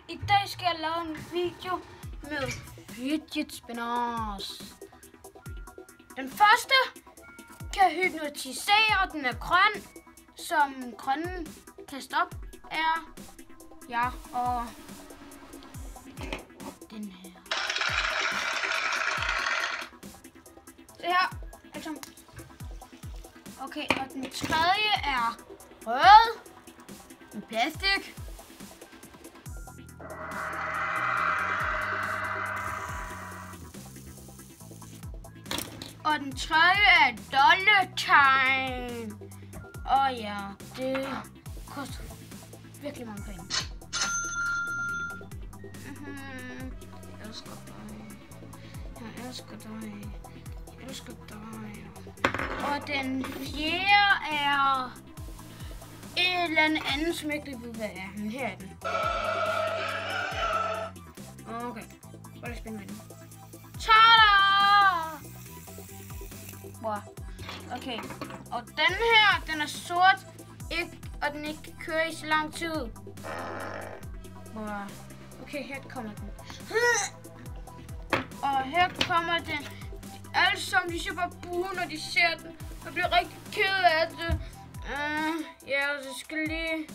I dag skal jeg lave en video med fidget spinners. Den første kan hypnotisere, og den er grøn, som grønne kan stoppe er. Ja, og den her. Se her, altså. Okay, og den tredje er rød med plastik. Og den tredje er et dollartegn. Og ja, det koster virkelig mange penge. Jeg elsker dig. Jeg elsker dig. Jeg elsker dig. Og den fjerde er et eller andet, som jeg ikke ved, hvad er. Men her er den. Okay, så er det spændende med den. Tada! Wow. Okay, og den her, den er sort, og den ikke kan køre i så lang tid. Wow. Okay, her kommer den. Og her kommer den. Alle sammen, de ser bare buh, når de ser den. Jeg bliver rigtig ked af det. Ja, så skal lige